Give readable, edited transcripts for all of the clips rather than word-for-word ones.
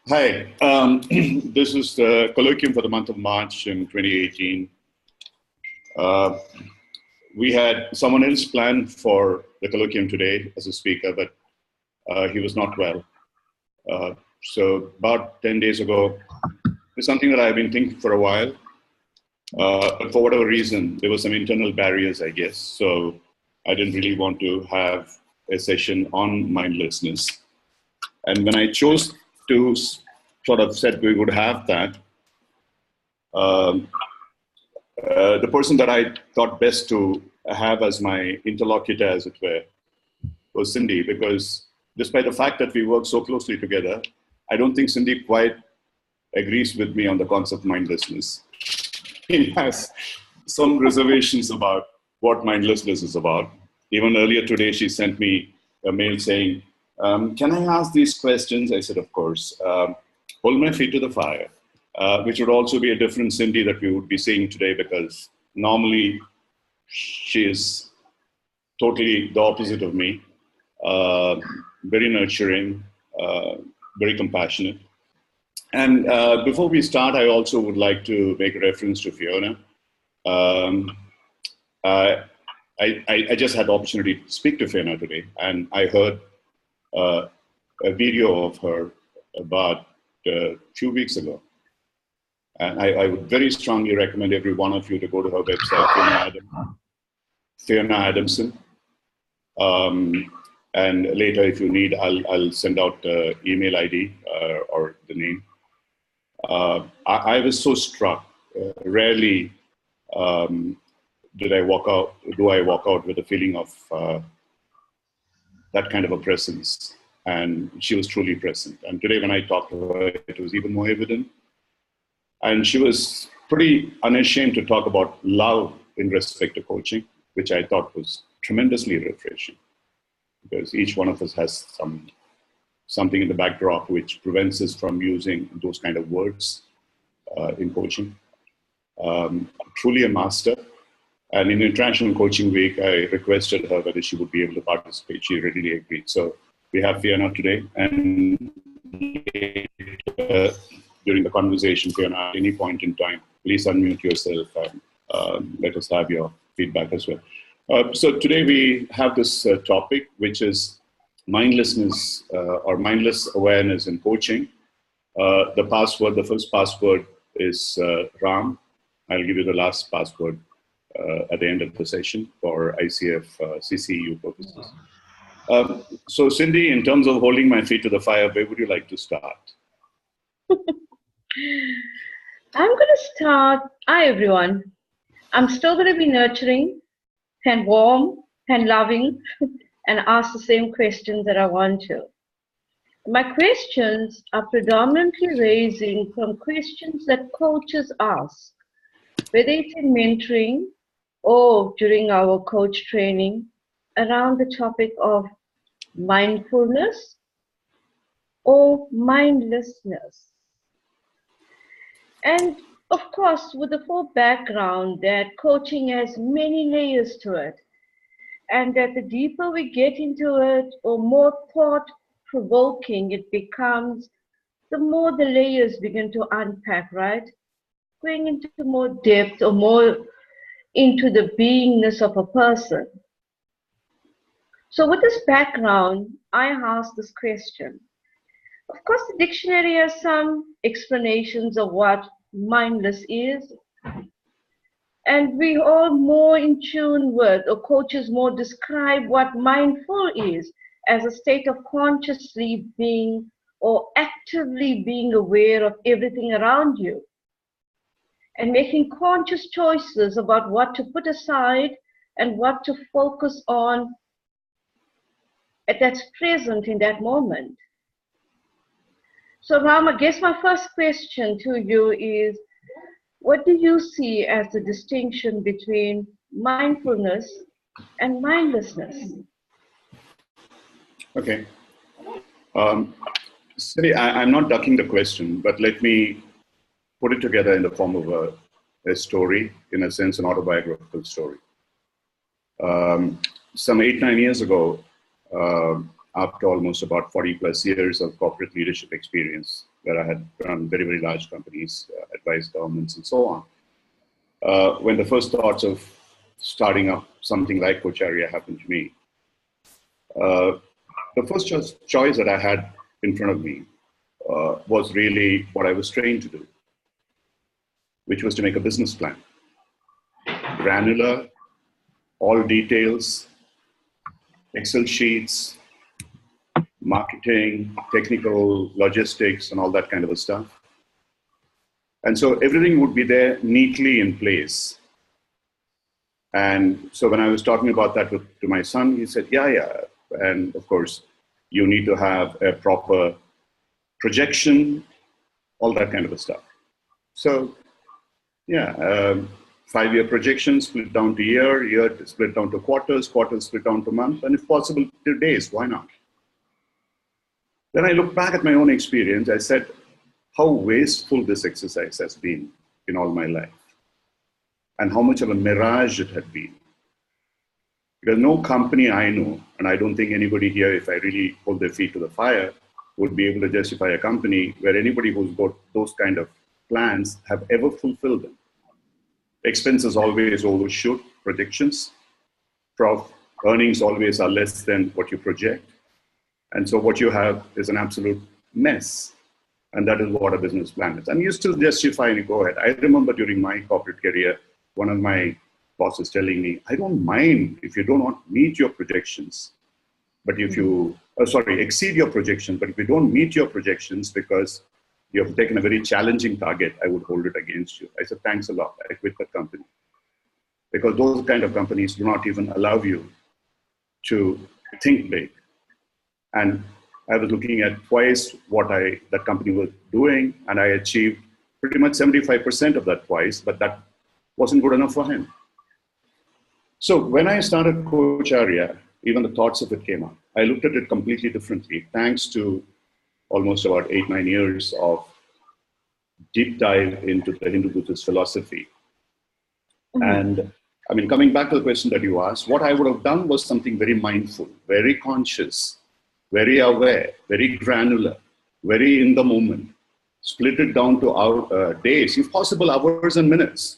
Hi, this is the Colloquium for the month of March in 2018. Uh, we had someone else planned for the Colloquium today as a speaker, but he was not well. So about 10 days ago, it's something that I've been thinking for a while. But for whatever reason, there were some internal barriers, I guess. So I didn't really want to have a session on mindlessness. And when I chose to sort of said we would have that, the person that I thought best to have as my interlocutor, as it were, was Cindy, because despite the fact that we work so closely together, I don't think Cindy quite agrees with me on the concept of mindlessness. He has some reservations about what mindlessness is about. Even earlier today, she sent me a mail saying, can I ask these questions? I said, of course. Hold my feet to the fire, which would also be a different Cindy that we would be seeing today, because normally she is totally the opposite of me, very nurturing, very compassionate. And before we start, I also would like to make a reference to Fiona. I just had the opportunity to speak to Fiona today, and I heard a video of her about a few weeks ago. And I would very strongly recommend every one of you to go to her website, Fiona Adamson. And later, if you need, I'll send out the email ID or the name. I was so struck. Rarely do I walk out with a feeling of that kind of a presence. And she was truly present. And today when I talked to her, it was even more evident. And she was pretty unashamed to talk about love in respect to coaching, which I thought was tremendously refreshing, because each one of us has something in the backdrop which prevents us from using those kind of words in coaching. Truly a master. And in International Coaching Week, I requested her whether she would be able to participate. She readily agreed. So we have Fiona today. And during the conversation, Fiona, at any point in time, please unmute yourself and let us have your feedback as well. So today we have this topic, which is mindlessness or mindless awareness in coaching. The first password is Ram. I'll give you the last password at the end of the session for ICF CCU purposes. So Cindy, in terms of holding my feet to the fire, where would you like to start? I'm going to start. Hi, everyone. I'm still going to be nurturing and warm and loving and ask the same questions that I want to. My questions are predominantly raising from questions that coaches ask, whether it's in mentoring or during our coach training, around the topic of mindfulness or mindlessness. And of course, with the full background that coaching has many layers to it, and that the deeper we get into it or more thought-provoking it becomes, the more the layers begin to unpack, right? Going into more depth or more into the beingness of a person. So with this background, I asked this question. Of course, the dictionary has some explanations of what mindless is. And we all more in tune with, or coaches more describe what mindful is as a state of consciously being or actively being aware of everything around you. And making conscious choices about what to put aside and what to focus on that's present in that moment. So Ram, I guess my first question to you is, what do you see as the distinction between mindfulness and mindlessness? Okay. Cindy, I'm not ducking the question, but let me put it together in the form of a story, in a sense, an autobiographical story. Some 8-9 years ago, after almost about 40 plus years of corporate leadership experience, where I had run very, very large companies, advised governments, and so on. When the first thoughts of starting up something like Coacharya happened to me, the first choice that I had in front of me was really what I was trained to do, which was to make a business plan. Granular, all details, Excel sheets, marketing, technical, logistics, and all that kind of stuff. And so everything would be there neatly in place. And so when I was talking about that to my son, he said, yeah. And of course, you need to have a proper projection, all that kind of stuff. So, yeah, 5-year projection split down to year split down to quarters split down to month, and if possible, to days. Why not? Then I looked back at my own experience. I said, how wasteful this exercise has been in all my life, and how much of a mirage it had been. Because no company I know, and I don't think anybody here, if I really hold their feet to the fire, would be able to justify a company where anybody who's got those kind of plans have ever fulfilled them. Expenses always overshoot predictions. Earnings always are less than what you project. And so what you have is an absolute mess. And that is what a business plan is. And you still justify and you go ahead. I remember during my corporate career, one of my bosses telling me, I don't mind if you do not meet your projections, but if you, exceed your projections, but if you don't meet your projections because you have taken a very challenging target, I would hold it against you. I said, thanks a lot. I quit that company. Because those kind of companies do not even allow you to think big. And I was looking at twice what that company was doing, and I achieved pretty much 75% of that twice, but that wasn't good enough for him. So when I started Coacharya, even the thoughts of it came up. I looked at it completely differently, thanks to almost about 8-9 years of deep dive into the Hindu-Buddhist philosophy. Mm-hmm. And I mean, coming back to the question that you asked, what I would have done was something very mindful, very conscious, very aware, very granular, very in the moment, split it down to days, if possible, hours and minutes.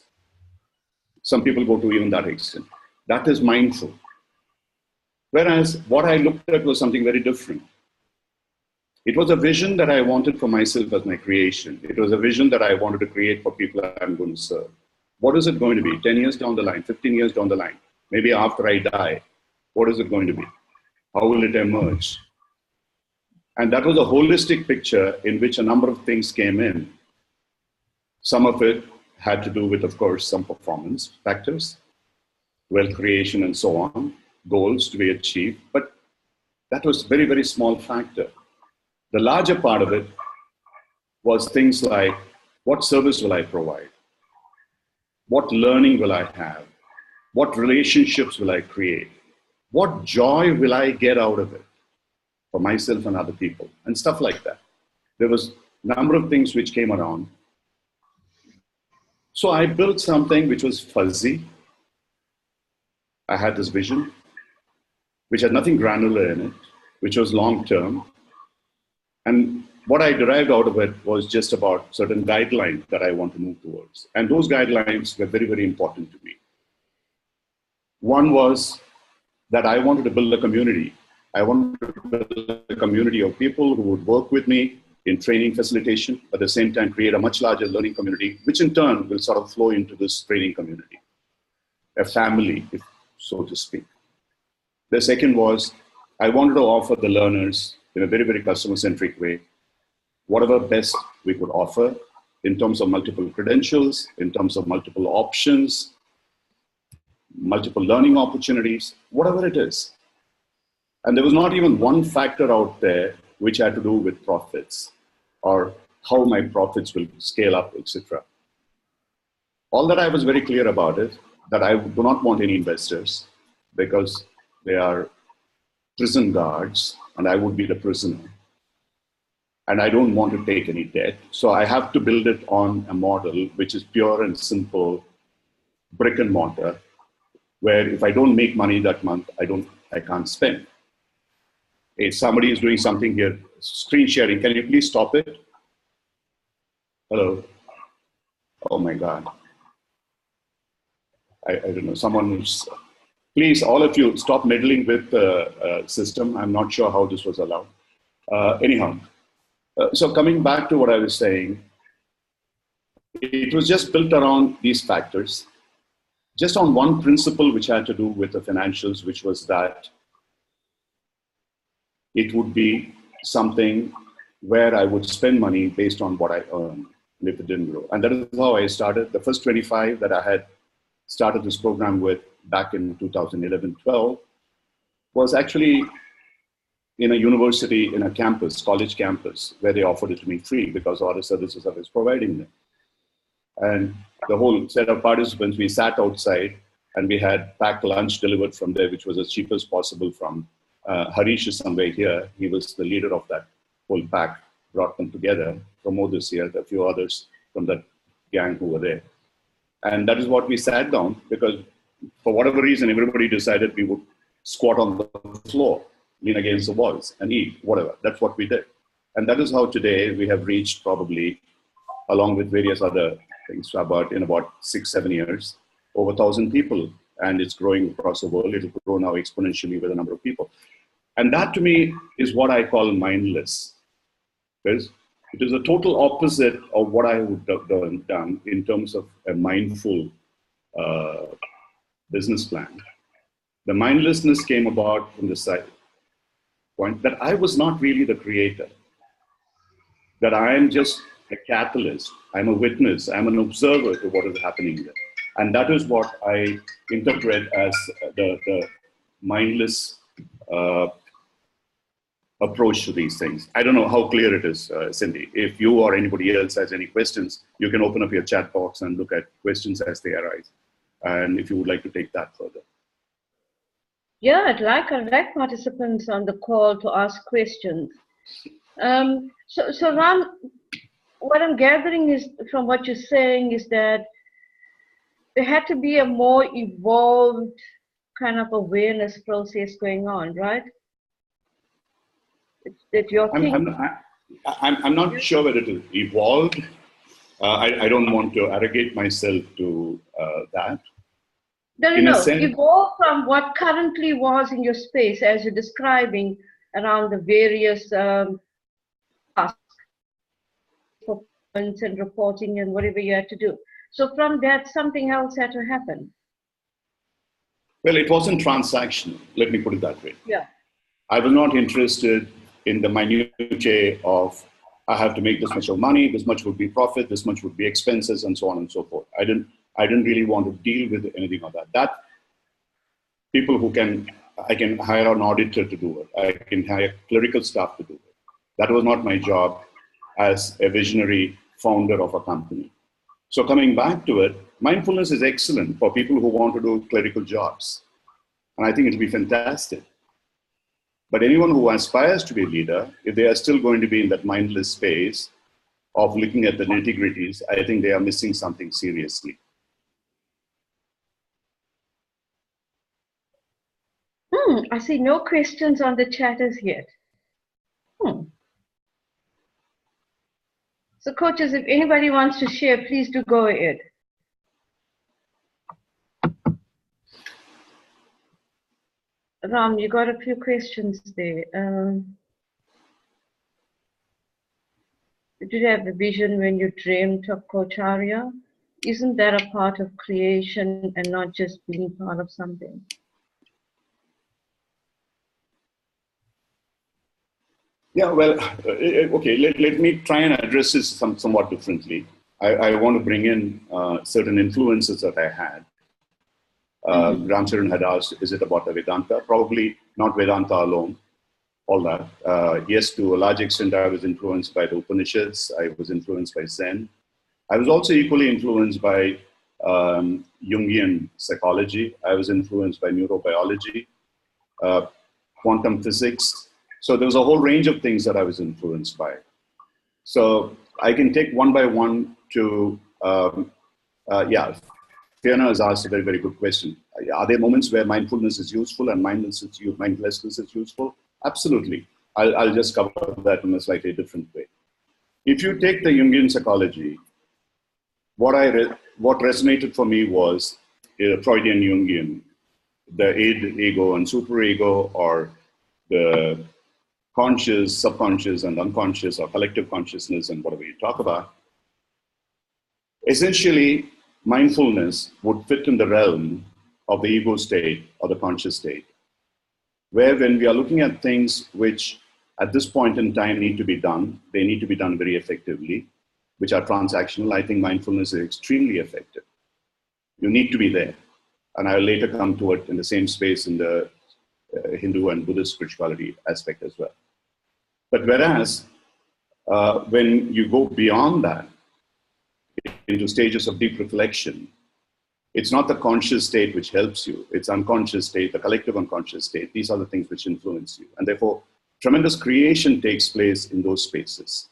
Some people go to even that extent. That is mindful. Whereas what I looked at was something very different. It was a vision that I wanted for myself as my creation. It was a vision that I wanted to create for people I'm going to serve. What is it going to be? 10 years down the line, 15 years down the line, maybe after I die, what is it going to be? How will it emerge? And that was a holistic picture in which a number of things came in. Some of it had to do with, of course, some performance factors, wealth creation and so on, goals to be achieved. But that was a very, very small factor. The larger part of it was things like, what service will I provide? What learning will I have? What relationships will I create? What joy will I get out of it for myself and other people? And stuff like that. There was a number of things which came around. So I built something which was fuzzy. I had this vision, which had nothing granular in it, which was long-term. And what I derived out of it was just about certain guidelines that I want to move towards. And those guidelines were very, very important to me. One was that I wanted to build a community. I wanted to build a community of people who would work with me in training facilitation, but at the same time create a much larger learning community, which in turn will sort of flow into this training community, a family, if so to speak. The second was I wanted to offer the learners in a very, very customer-centric way, whatever best we could offer in terms of multiple credentials, in terms of multiple options, multiple learning opportunities, whatever it is. And there was not even one factor out there which had to do with profits or how my profits will scale up, etc. All that I was very clear about is that I do not want any investors because they are prison guards and I would be the prisoner. And I don't want to take any debt. So I have to build it on a model which is pure and simple, brick and mortar, where if I don't make money that month, I can't spend. Hey, somebody is doing something here. Screen sharing. Can you please stop it? Hello. Oh my God. I don't know. Someone who's, please, all of you, stop meddling with the system. I'm not sure how this was allowed. Anyhow, so coming back to what I was saying, it was just built around these factors, just on one principle which had to do with the financials, which was that it would be something where I would spend money based on what I earn, and if it didn't grow. And that is how I started. The first 25 that I had started this program with back in 2011-12 was actually in a university, in a campus, college campus, where they offered it to me free because all the services I was providing them. And the whole set of participants, we sat outside and we had packed lunch delivered from there, which was as cheap as possible from Harish is somewhere here. He was the leader of that whole pack, brought them together. Pramod is here, a few others from that gang who were there. And that is what we sat down because for whatever reason, everybody decided we would squat on the floor, lean against the walls and eat, whatever. That's what we did. And that is how today we have reached probably, along with various other things, in about 6-7 years, over 1,000 people. And it's growing across the world. It'll grow now exponentially with a number of people. And that to me is what I call mindless. Because it is the total opposite of what I would have done in terms of a mindful business plan. The mindlessness came about from the side point that I was not really the creator, that I am just a catalyst, I'm a witness, I'm an observer to what is happening there. And that is what I interpret as the mindless approach to these things. I don't know how clear it is, Cindy. If you or anybody else has any questions, you can open up your chat box and look at questions as they arise. And if you would like to take that further. Yeah, I'd like participants on the call to ask questions. So Ram, what I'm gathering is from what you're saying is that there had to be a more evolved kind of awareness process going on, right? That you're thinking. I'm not sure whether it is evolved. I don't want to arrogate myself to that. No. Evolve from what currently was in your space as you're describing around the various tasks, performance and reporting and whatever you had to do. So from that, something else had to happen. Well, it wasn't transactional. Let me put it that way. Yeah. I was not interested in the minutiae of I have to make this much of money, this much would be profit, this much would be expenses, and so on and so forth. I didn't really want to deal with anything of that. That people I can hire an auditor to do it. I can hire clerical staff to do it. That was not my job as a visionary founder of a company. So coming back to it, mindfulness is excellent for people who want to do clerical jobs. And I think it'll be fantastic. But anyone who aspires to be a leader, if they are still going to be in that mindless space of looking at the nitty-gritties, I think they are missing something seriously. I see no questions on the chat as yet. So coaches, if anybody wants to share, please do go ahead. Ram, you got a few questions there. Did you have a vision when you dreamt of Coacharya? Isn't that a part of creation and not just being part of something? Yeah, well, okay, let me try and address this somewhat differently. I want to bring in certain influences that I had. Ramcharan had asked, is it about the Vedanta? Probably not Vedanta alone, all that. Yes, to a large extent, I was influenced by the Upanishads. I was influenced by Zen. I was also equally influenced by Jungian psychology. I was influenced by neurobiology, quantum physics. So there was a whole range of things that I was influenced by. So I can take one by one to, Fiona has asked a very, very good question. Are there moments where mindfulness is useful and mindlessness is useful? Absolutely. I'll just cover that in a slightly different way. If you take the Jungian psychology, what resonated for me was Freudian Jungian, the id, ego, and superego, or the conscious, subconscious, and unconscious, or collective consciousness, and whatever you talk about. Essentially, mindfulness would fit in the realm of the ego state or the conscious state, where when we are looking at things which at this point in time need to be done, they need to be done very effectively, which are transactional. I think mindfulness is extremely effective. You need to be there. And I'll later come to it in the same space in the Hindu and Buddhist spirituality aspect as well. But whereas when you go beyond that into stages of deep reflection, it's not the conscious state which helps you. It's unconscious state, the collective unconscious state. These are the things which influence you. And therefore, tremendous creation takes place in those spaces.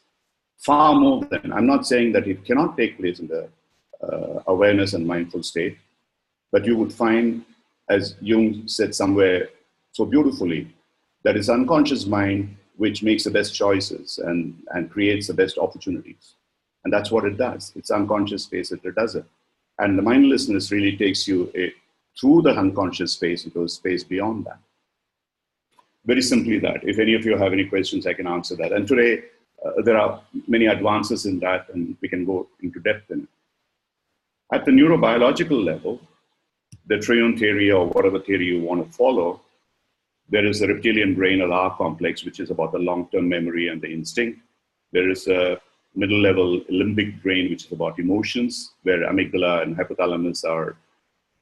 Far more than, I'm not saying that it cannot take place in the awareness and mindful state, but you would find, as Jung said somewhere so beautifully, that it's unconscious mind which makes the best choices and creates the best opportunities. And that's what it does. It's unconscious space that it does it. And the mindlessness really takes you through the unconscious space into a space beyond that. Very simply that. If any of you have any questions, I can answer that. And today, there are many advances in that, and we can go into depth in it. At the neurobiological level, the Triune theory, or whatever theory you want to follow, there is a reptilian brain or R complex, which is about the long-term memory and the instinct. There is a middle-level limbic brain, which is about emotions, where amygdala and hypothalamus are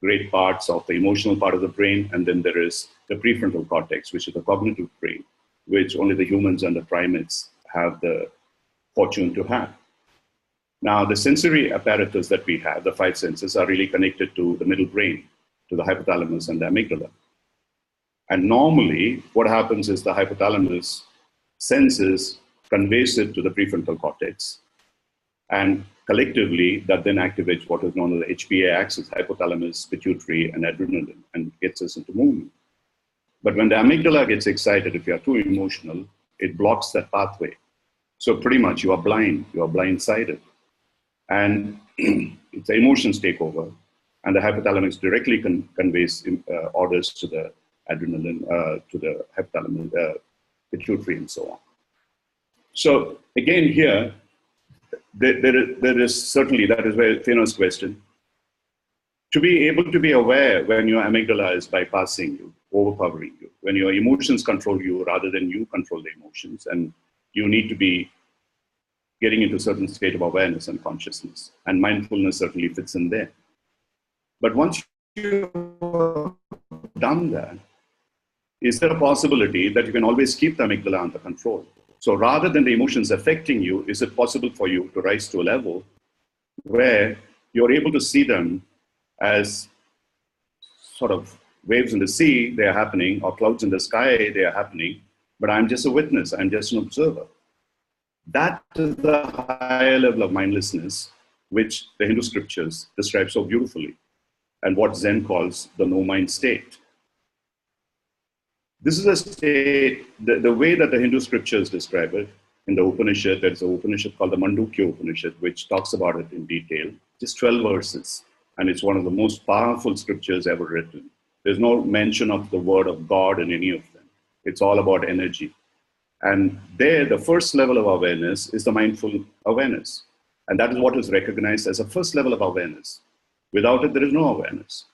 great parts of the emotional part of the brain. And then there is the prefrontal cortex, which is the cognitive brain, which only the humans and the primates have the fortune to have. Now, the sensory apparatus that we have, the five senses, are really connected to the middle brain, to the hypothalamus and the amygdala. And normally, what happens is the hypothalamus senses, conveys it to the prefrontal cortex, and collectively, that then activates what is known as the HPA axis, hypothalamus, pituitary, and adrenaline, and gets us into movement. But when the amygdala gets excited, if you are too emotional, it blocks that pathway. So pretty much you are blind, you are blindsided. And it's the emotions take over, and the hypothalamus directly conveys orders to the adrenaline, to the hypothalamus, pituitary, and so on. So again here, there is certainly, that is where Fino's question, to be able to be aware when your amygdala is bypassing you, overpowering you, when your emotions control you rather than you control the emotions, and you need to be getting into a certain state of awareness and consciousness, and mindfulness certainly fits in there. But once you've done that, is there a possibility that you can always keep the amygdala under control? So rather than the emotions affecting you, is it possible for you to rise to a level where you're able to see them as sort of waves in the sea, they are happening, or clouds in the sky, they are happening, but I'm just a witness, I'm just an observer. That is the higher level of mindlessness, which the Hindu scriptures describe so beautifully, and what Zen calls the no-mind state. This is a state, the way that the Hindu scriptures describe it, in the Upanishad, there's an Upanishad called the Mandukya Upanishad, which talks about it in detail, just 12 verses. And it's one of the most powerful scriptures ever written. There's no mention of the word of God in any of them. It's all about energy. And there, the first level of awareness is the mindful awareness. And that is what is recognized as a first level of awareness. Without it, there is no awareness.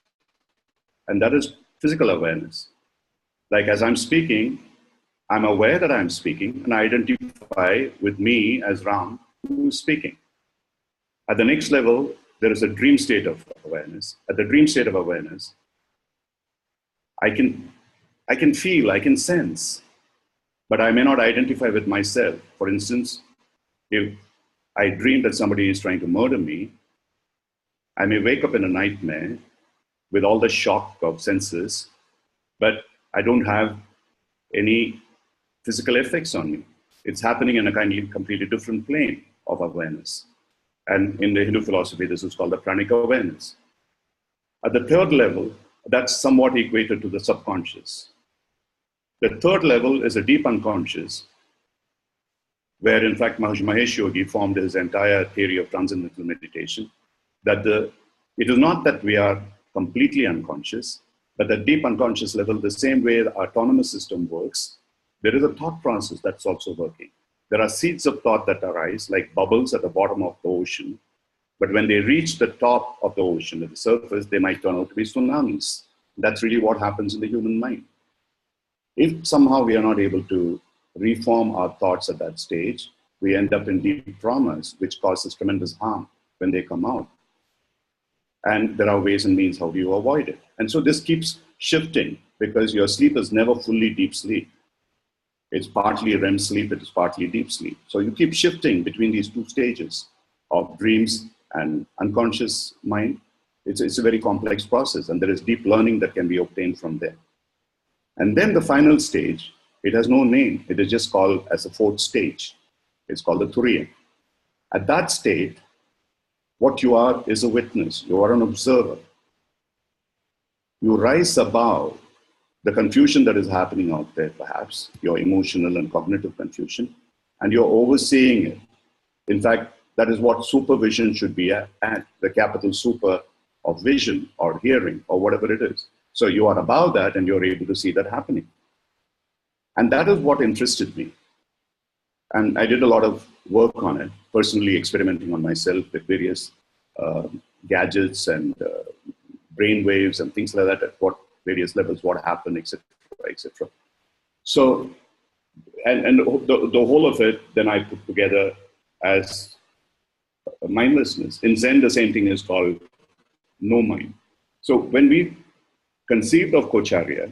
And that is physical awareness. Like as I'm speaking, I'm aware that I'm speaking, and I identify with me as Ram, who is speaking. At the next level, there is a dream state of awareness. At the dream state of awareness, I can feel, I can sense, but I may not identify with myself. For instance, if I dream that somebody is trying to murder me, I may wake up in a nightmare with all the shock of senses, but I don't have any physical effects on me. It's happening in a completely different plane of awareness. And in the Hindu philosophy, this is called the pranic awareness. At the third level, that's somewhat equated to the subconscious. The third level is a deep unconscious, where in fact Mahesh Yogi formed his entire theory of transcendental meditation, that it is not that we are completely unconscious, but at deep unconscious level, the same way the autonomous system works, there is a thought process that's also working. There are seeds of thought that arise like bubbles at the bottom of the ocean, but when they reach the top of the ocean, at the surface, they might turn out to be tsunamis. That's really what happens in the human mind. If somehow we are not able to reform our thoughts at that stage, we end up in deep traumas, which causes tremendous harm when they come out. And there are ways and means how do you avoid it. And so this keeps shifting because your sleep is never fully deep sleep. It's partly REM sleep, it is partly deep sleep. So you keep shifting between these two stages of dreams and unconscious mind. It's a very complex process, and there is deep learning that can be obtained from there. And then the final stage, it has no name. It is just called as a fourth stage. It's called the Turiya. At that state, what you are is a witness. You are an observer. You rise above the confusion that is happening out there, perhaps, your emotional and cognitive confusion, and you're overseeing it. In fact, that is what supervision should be at the capital super of vision or hearing or whatever it is. So you are above that and you're able to see that happening. And that is what interested me. And I did a lot of work on it, personally experimenting on myself with various gadgets and brain waves and things like that, at what various levels, what happened, etc., etc. So, and the whole of it, then I put together as mindlessness. In Zen, the same thing is called no mind. So when we conceived of Coacharya,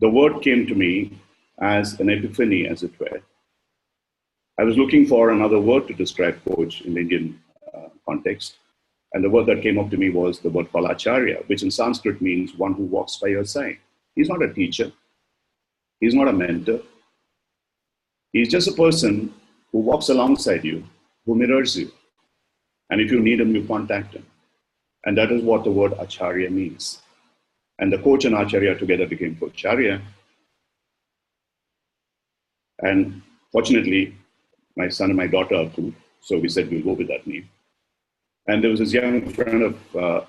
the word came to me as an epiphany, as it were. I was looking for another word to describe coach in the Indian context. And the word that came up to me was the word Colloquium, which in Sanskrit means one who walks by your side. He's not a teacher. He's not a mentor. He's just a person who walks alongside you, who mirrors you. And if you need him, you contact him. And that is what the word Acharya means. And the coach and Acharya together became Coacharya. And fortunately, my son and my daughter are cool, so we said we'll go with that name. And there was this young friend of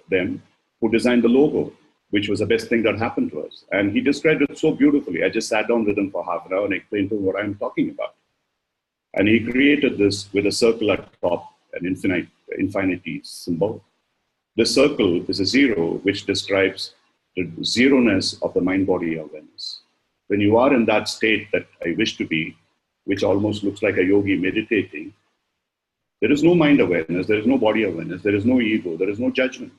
them who designed the logo, which was the best thing that happened to us. And he described it so beautifully. I just sat down with him for half an hour and explained to him what I'm talking about. And he created this with a circle at top, an infinity symbol. The circle is a zero, which describes the zeroness of the mind-body awareness. When you are in that state that I wish to be, which almost looks like a yogi meditating, there is no mind awareness, there is no body awareness, there is no ego, there is no judgment.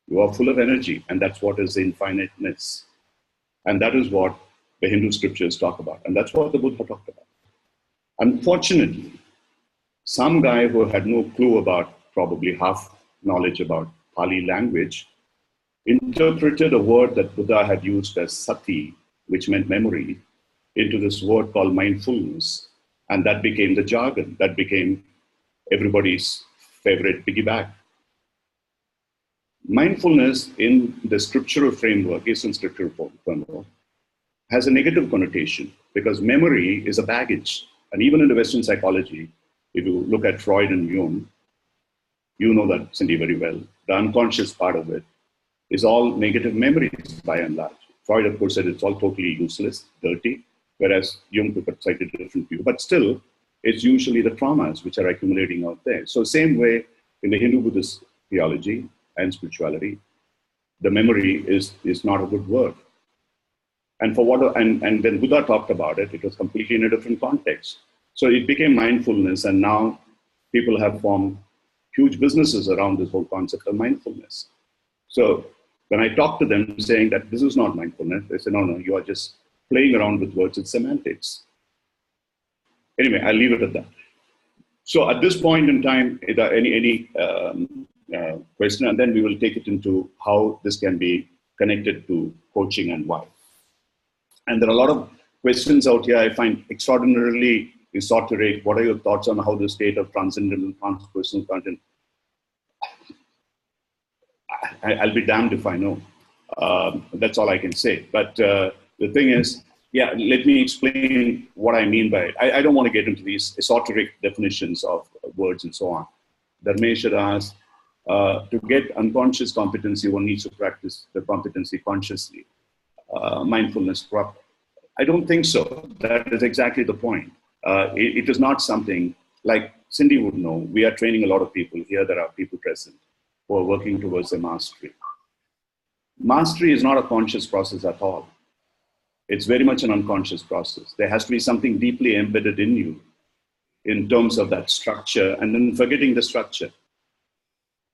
You are full of energy, and that's what is infiniteness. And that is what the Hindu scriptures talk about, and that's what the Buddha talked about. Unfortunately, some guy who had no clue about, probably half knowledge about Pali language, interpreted a word that Buddha had used as sati, which meant memory, into this word called mindfulness. And that became the jargon, that became everybody's favorite piggyback. Mindfulness in the scriptural framework, Eastern scriptural framework, has a negative connotation because memory is a baggage. And even in the Western psychology, if you look at Freud and Jung, you know that, Cindy, very well. The unconscious part of it is all negative memories by and large. Freud, of course, said it's all totally useless, dirty, whereas Jung took a slightly different view. But still, it's usually the traumas which are accumulating out there. So same way in the Hindu-Buddhist theology and spirituality, the memory is not a good word. And when Buddha talked about it, it was completely in a different context. So it became mindfulness, and now people have formed huge businesses around this whole concept of mindfulness. So when I talk to them saying that this is not mindfulness, they say, no, you are just playing around with words, it's semantics. Anyway, I'll leave it at that. So at this point in time, is there any question, and then we will take it into how this can be connected to coaching and why. And there are a lot of questions out here I find extraordinarily esoteric. What are your thoughts on how the state of transcendental transpersonal content? I'll be damned if I know. That's all I can say. But the thing is, Yeah, let me explain what I mean by it. I don't want to get into these esoteric definitions of words and so on. Dharmesh had asked, to get unconscious competency, one needs to practice the competency consciously. Mindfulness proper. I don't think so. That is exactly the point. It is not something like Cindy would know. We are training a lot of people here. There are people present who are working towards a mastery. Mastery is not a conscious process at all. It's very much an unconscious process. There has to be something deeply embedded in you in terms of that structure, and then forgetting the structure.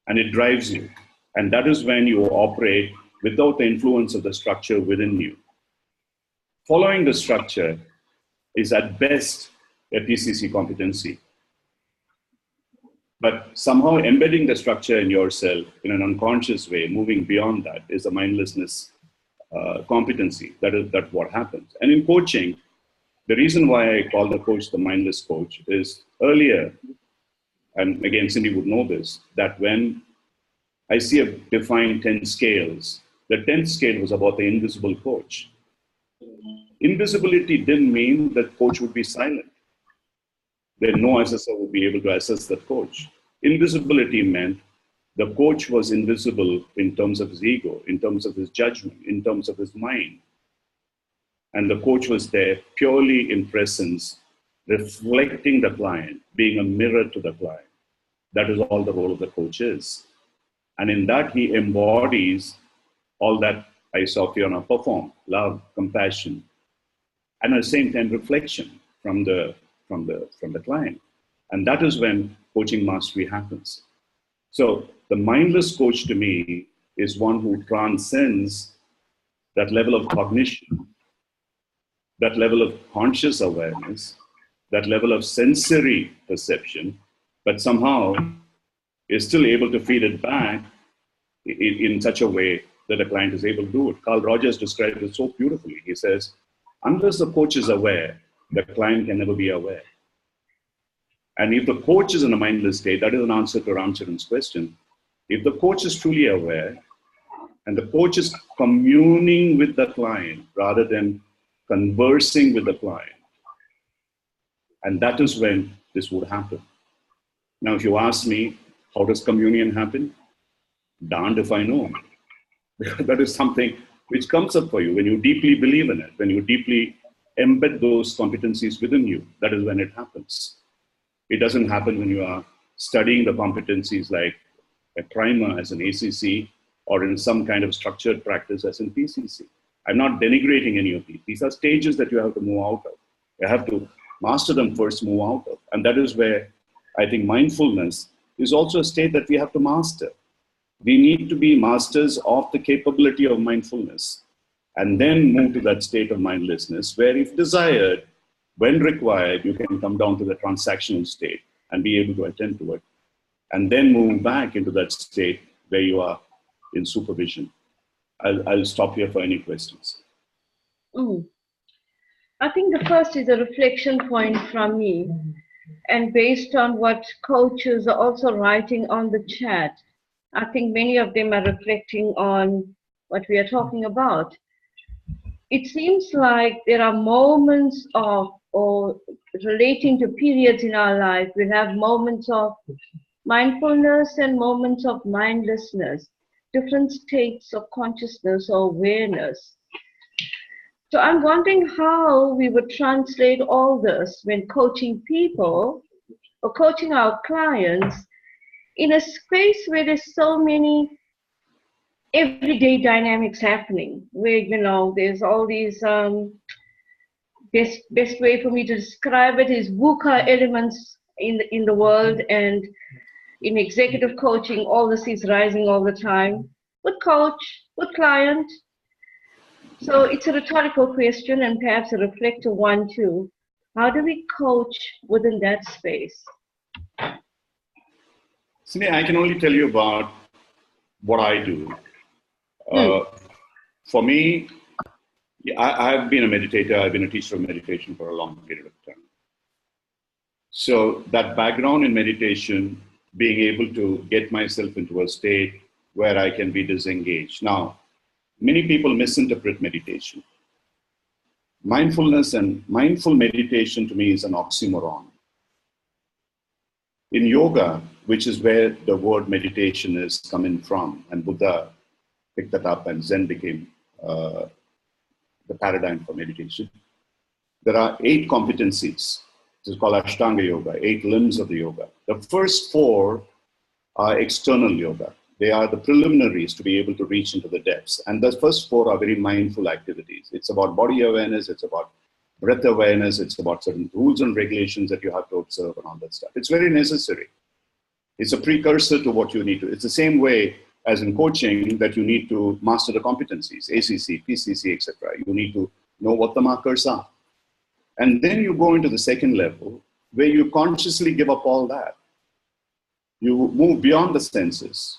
And it drives you. And that is when you operate without the influence of the structure within you. Following the structure is at best a PCC competency. But somehow embedding the structure in yourself in an unconscious way, moving beyond that, is a mindlessness competency. That's what happens. And in coaching, the reason why I call the coach the mindless coach is earlier, and again, Cindy would know this, that when I see a defined 10 scales, the 10th scale was about the invisible coach. Invisibility didn't mean that coach would be silent. Then no assessor would be able to assess that coach. Invisibility meant the coach was invisible in terms of his ego, in terms of his judgment, in terms of his mind. And the coach was there purely in presence, reflecting the client, being a mirror to the client. That is all the role of the coach is. And in that, he embodies all that I saw Fiona perform: love, compassion, and at the same time, reflection from the client. And that is when coaching mastery happens. So the mindless coach to me is one who transcends that level of cognition, that level of conscious awareness, that level of sensory perception, but somehow is still able to feed it back in such a way that the client is able to do it. Carl Rogers described it so beautifully. He says, unless the coach is aware, the client can never be aware. And if the coach is in a mindless state, that is an answer to Ramcharan's question. If the coach is truly aware and the coach is communing with the client rather than conversing with the client, and that is when this would happen. Now, if you ask me, how does communion happen? Darned if I know. Because that is something which comes up for you when you deeply believe in it, when you deeply embed those competencies within you. That is when it happens. It doesn't happen when you are studying the competencies like a primer as an ACC or in some kind of structured practice as in PCC. I'm not denigrating any of these. These are stages that you have to move out of. You have to master them first, move out of. And that is where I think mindfulness is also a state that we have to master. We need to be masters of the capability of mindfulness and then move to that state of mindlessness where, if desired, when required, you can come down to the transactional state and be able to attend to it, and then move back into that state where you are in supervision. I'll stop here for any questions. I think the first is a reflection point from me, and based on what coaches are also writing on the chat, I think many of them are reflecting on what we are talking about. It seems like there are moments of, or relating to periods in our life, we have moments of mindfulness and moments of mindlessness, different states of consciousness or awareness. So I'm wondering how we would translate all this when coaching people or coaching our clients in a space where there's so many everyday dynamics happening, where, you know, there's all these, best way for me to describe it is VUCA elements in the world, and in executive coaching, all this is rising all the time, with coach, with client. So it's a rhetorical question and perhaps a reflective one too. How do we coach within that space? Cindy, I can only tell you about what I do. For me, I've been a meditator. I've been a teacher of meditation for a long period of time. So that background in meditation, being able to get myself into a state where I can be disengaged. Now, many people misinterpret meditation. mindfulness and mindful meditation to me is an oxymoron. In yoga, which is where the word meditation is coming from, and Buddha picked that up and Zen became the paradigm for meditation, there are 8 competencies. This is called Ashtanga Yoga, 8 limbs of the yoga. The first 4 are external yoga. They are the preliminaries to be able to reach into the depths. And the first 4 are very mindful activities. It's about body awareness, it's about breath awareness, it's about certain rules and regulations that you have to observe and all that stuff. It's very necessary. It's a precursor to what you need to. It's the same way as in coaching that you need to master the competencies, ACC, PCC, etc. You need to know what the markers are. And then you go into the second level where you consciously give up all that. You move beyond the senses.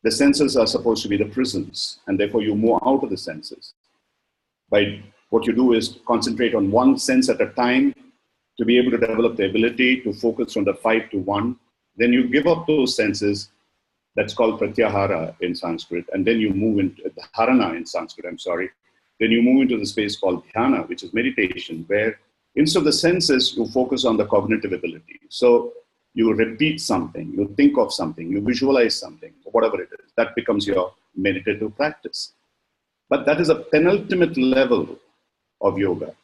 The senses are supposed to be the prisons, and therefore you move out of the senses. By what you do is concentrate on one sense at a time to be able to develop the ability to focus from the 5 to 1. Then you give up those senses. That's called pratyahara in Sanskrit. And then you move into dharana in Sanskrit, I'm sorry. Then you move into the space called dhyana, which is meditation, where instead of the senses, you focus on the cognitive ability. So you repeat something, you think of something, you visualize something, whatever it is. That becomes your meditative practice. But that is a penultimate level of yoga.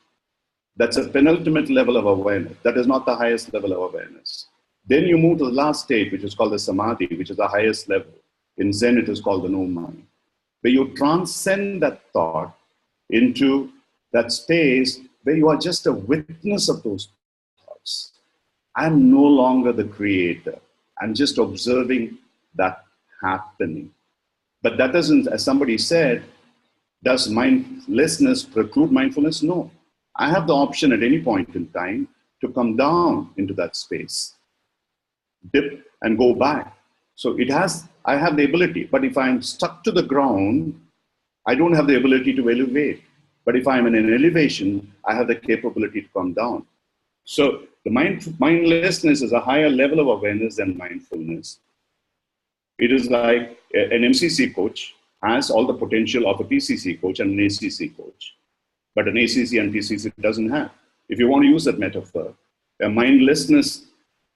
That's a penultimate level of awareness. That is not the highest level of awareness. Then you move to the last state, which is called the samadhi, which is the highest level. In Zen, it is called the known mind, where you transcend that thought into that space where you are just a witness of those thoughts. I'm no longer the creator. I'm just observing that happening. But that doesn't, as somebody said, does mindlessness preclude mindfulness? No. I have the option at any point in time to come down into that space, dip and go back. So I have the ability, but if I'm stuck to the ground, I don't have the ability to elevate. But if I'm in an elevation, I have the capability to come down. So the mindlessness is a higher level of awareness than mindfulness. It is like an MCC coach has all the potential of a PCC coach and an ACC coach. But an ACC and PCC doesn't have. If you want to use that metaphor, a mindlessness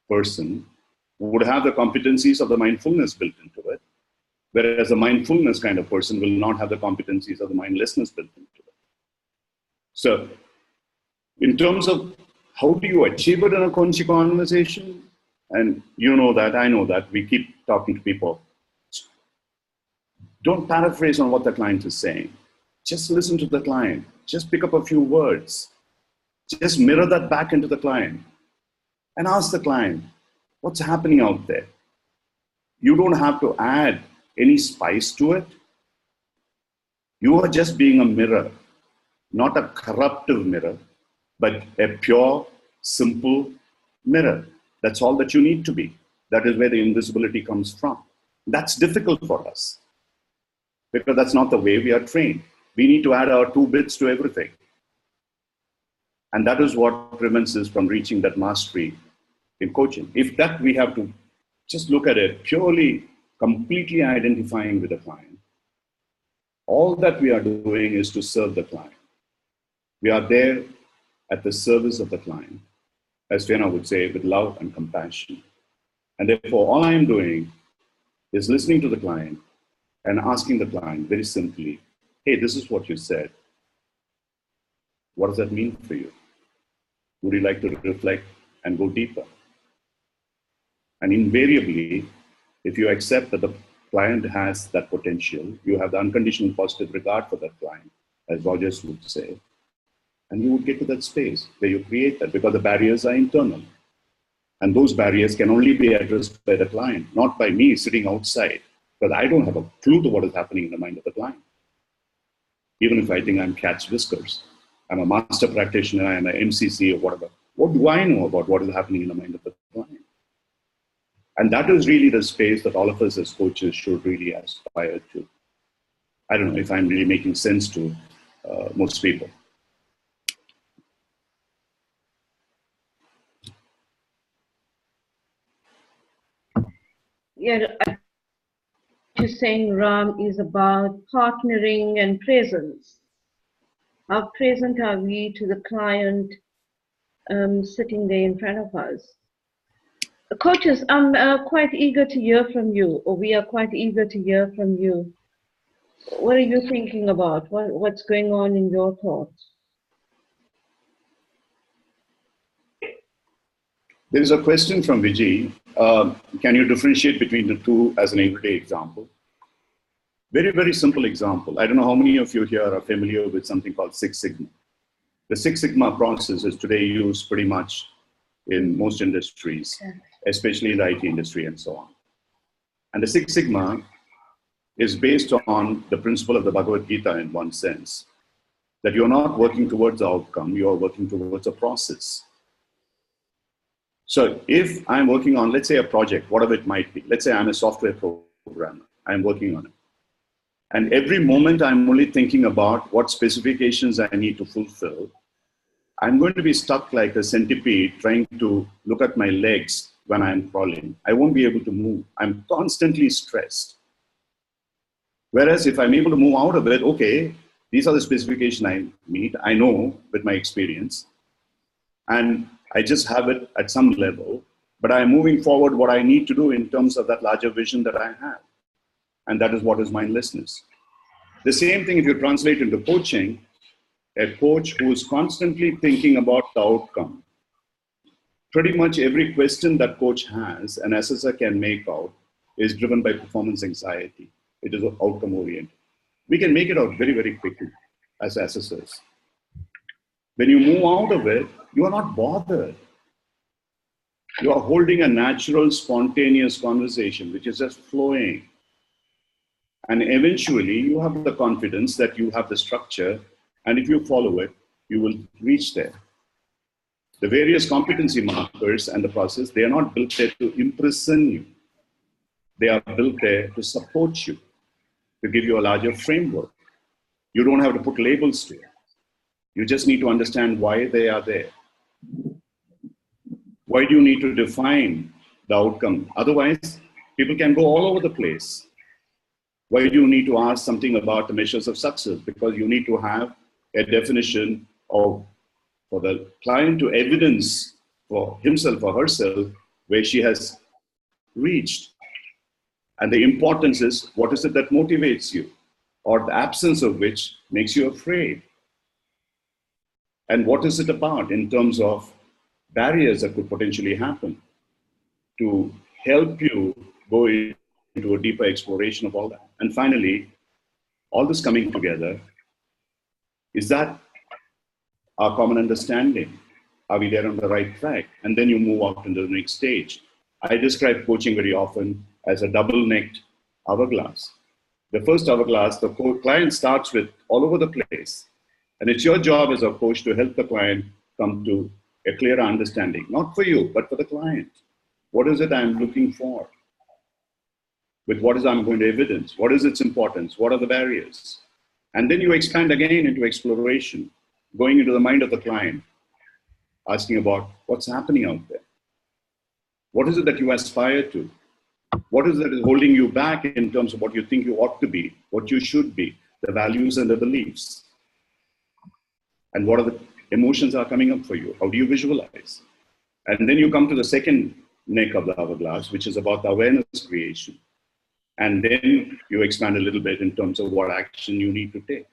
person would have the competencies of the mindfulness built into it, whereas a mindfulness kind of person will not have the competencies of the mindlessness built into it. So in terms of how do you achieve it in a Konchi conversation, and you know that, I know that, we keep talking to people. Don't paraphrase on what the client is saying. Just listen to the client. Just pick up a few words. Just mirror that back into the client and ask the client, what's happening out there? You don't have to add any spice to it. You are just being a mirror, not a corruptive mirror, but a pure, simple mirror. That's all that you need to be. That is where the invisibility comes from. That's difficult for us because that's not the way we are trained. We need to add our 2 bits to everything. And that is what prevents us from reaching that mastery in coaching. If that we have to just look at it purely, completely identifying with the client, all that we are doing is to serve the client. We are there at the service of the client, as Fiona would say, with love and compassion. And therefore, all I am doing is listening to the client and asking the client very simply, hey, this is what you said. What does that mean for you? Would you like to reflect and go deeper? And invariably, if you accept that the client has that potential, you have the unconditional positive regard for that client, as Rogers would say, and you would get to that space where you create that because the barriers are internal. And those barriers can only be addressed by the client, not by me sitting outside, because I don't have a clue to what is happening in the mind of the client. Even if I think I'm catch whiskers, I'm a master practitioner, I'm an MCC or whatever. What do I know about what is happening in the mind of the client? And that is really the space that all of us as coaches should really aspire to. I don't know if I'm really making sense to most people. Yeah, what you're saying, Ram, is about partnering and presence. How present are we to the client sitting there in front of us? Coaches, I'm quite eager to hear from you, or we are quite eager to hear from you. What are you thinking about? What's going on in your thoughts? There is a question from Vijay. Can you differentiate between the two as an everyday example? Very, very simple example. I don't know how many of you here are familiar with something called Six Sigma. The Six Sigma process is today used pretty much in most industries, especially in the IT industry and so on. And the Six Sigma is based on the principle of the Bhagavad Gita in one sense, that you're not working towards the outcome, you're working towards a process. So if I'm working on, let's say, a project, whatever it might be, let's say I'm a software programmer, I'm working on it. And every moment I'm only thinking about what specifications I need to fulfill, I'm going to be stuck like a centipede trying to look at my legs when I'm crawling. I won't be able to move. I'm constantly stressed. Whereas if I'm able to move out of it, okay, these are the specifications I meet. I know with my experience. And I just have it at some level. But I'm moving forward what I need to do in terms of that larger vision that I have. And that is what is mindlessness. The same thing if you translate into coaching, a coach who is constantly thinking about the outcome. Pretty much every question that coach has, an assessor can make out, is driven by performance anxiety. It is outcome oriented. We can make it out very, very quickly as assessors. When you move out of it, you are not bothered. You are holding a natural, spontaneous conversation, which is just flowing. And eventually, you have the confidence that you have the structure, and if you follow it, you will reach there. The various competency markers and the process, they are not built there to imprison you. They are built there to support you, to give you a larger framework. You don't have to put labels to it. You just need to understand why they are there. Why do you need to define the outcome? Otherwise, people can go all over the place. Why do you need to ask something about the measures of success? Because you need to have a definition of, for the client to evidence for himself or herself where she has reached. And the importance is, what is it that motivates you? Or the absence of which makes you afraid? And what is it about in terms of barriers that could potentially happen to help you go into a deeper exploration of all that? And finally, all this coming together, is that our common understanding? Are we there on the right track? And then you move out into the next stage. I describe coaching very often as a double-necked hourglass. The first hourglass, the client starts with all over the place. And it's your job as a coach to help the client come to a clearer understanding, not for you, but for the client. What is it I'm looking for? With what is I'm going to evidence? What is its importance? What are the barriers? And then you expand again into exploration, going into the mind of the client, asking about what's happening out there. What is it that you aspire to? What is it that is holding you back in terms of what you think you ought to be, what you should be, the values and the beliefs? And what are the emotions are coming up for you? How do you visualize? And then you come to the second neck of the hourglass, which is about the awareness creation. And then you expand a little bit in terms of what action you need to take.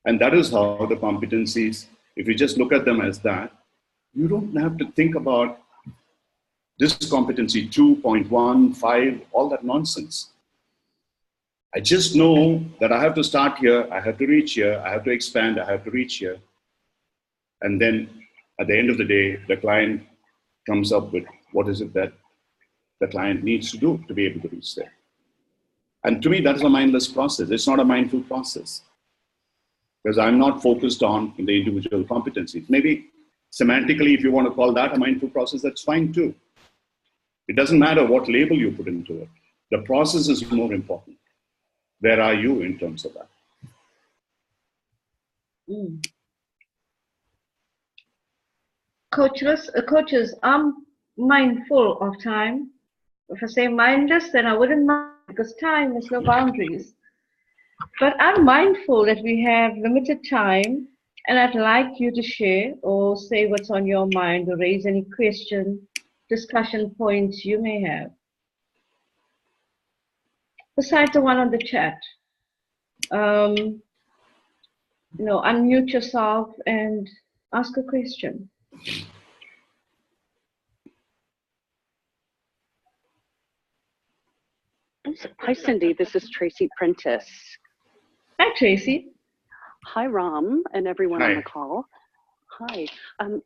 And that is how the competencies, if you just look at them as that, you don't have to think about this competency 2.15, all that nonsense. I just know that I have to start here, I have to reach here, I have to expand, I have to reach here. And then at the end of the day, the client comes up with what is it that the client needs to do to be able to reach there. And to me, that is a mindless process. It's not a mindful process. Because I'm not focused on the individual competencies. Maybe semantically, if you want to call that a mindful process, that's fine too. It doesn't matter what label you put into it. The process is more important. Where are you in terms of that? Coaches, I'm mindful of time. If I say mindless, then I wouldn't mind, because time has no boundaries. But I'm mindful that we have limited time, And I'd like you to share or say what's on your mind or raise any question, discussion points you may have. Besides the one on the chat, unmute yourself and ask a question. Hi, Cindy. This is Tracy Prentice. Hi, Tracy. Hi, Ram, and everyone Hi. on the call. Hi. I'm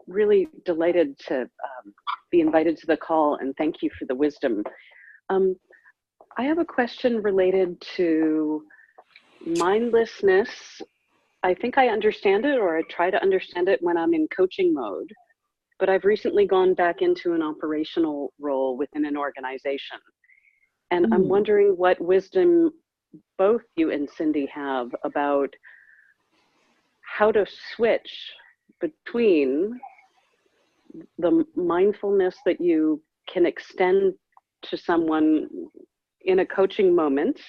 really delighted to be invited to the call, and thank you for the wisdom. I have a question related to mindlessness. I think I understand it, or I try to understand it when I'm in coaching mode, but I've recently gone back into an operational role within an organization. And I'm wondering what wisdom both you and Cindy have about how to switch between the mindfulness that you can extend to someone in a coaching moment